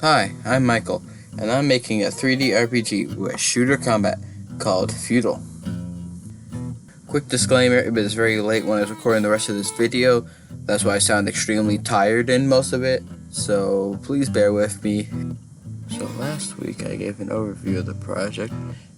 Hi, I'm Michael, and I'm making a 3D RPG with shooter combat called Feudal. Quick disclaimer, it was very late when I was recording the rest of this video, that's why I sound extremely tired in most of it, so please bear with me. So last week I gave an overview of the project,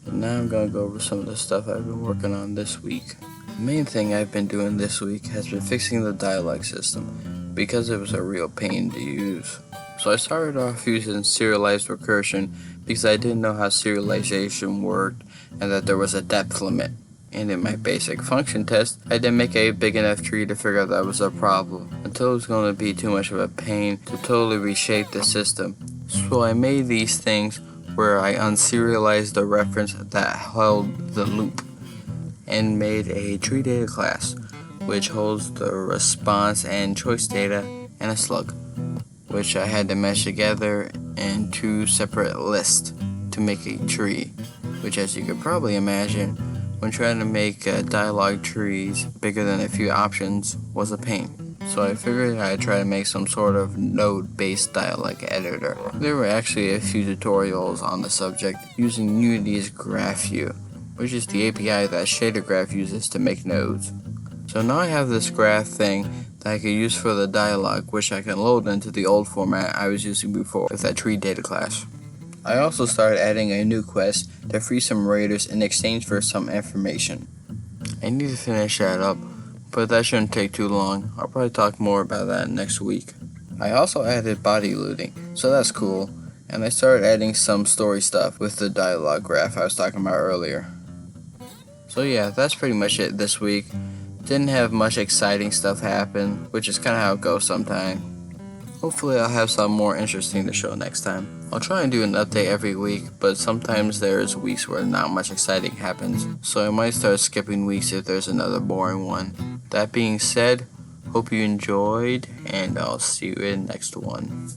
and now I'm going to go over some of the stuff I've been working on this week. The main thing I've been doing this week has been fixing the dialog system, because it was a real pain to use. So I started off using serialized recursion because I didn't know how serialization worked and that there was a depth limit. And in my basic function test, I didn't make a big enough tree to figure out that was a problem, until it was going to be too much of a pain to totally reshape the system. So I made these things where I unserialized the reference that held the loop, and made a tree data class, which holds the response and choice data and a slug, which I had to mesh together in two separate lists to make a tree, which, as you could probably imagine, when trying to make dialog trees bigger than a few options was a pain. So I figured I'd try to make some sort of node-based dialog editor. There were actually a few tutorials on the subject using Unity's GraphView, which is the API that Shader Graph uses to make nodes. So now I have this graph thing that I can use for the dialog, which I can load into the old format I was using before with that tree data class. I also started adding a new quest to free some raiders in exchange for some information. I need to finish that up, but that shouldn't take too long. I'll probably talk more about that next week. I also added body looting, so that's cool, and I started adding some story stuff with the dialog graph I was talking about earlier. So yeah, that's pretty much it this week. Didn't have much exciting stuff happen, which is kind of how it goes sometimes. Hopefully I'll have something more interesting to show next time. I'll try and do an update every week, but sometimes there's weeks where not much exciting happens, so I might start skipping weeks if there's another boring one. That being said, hope you enjoyed, and I'll see you in the next one.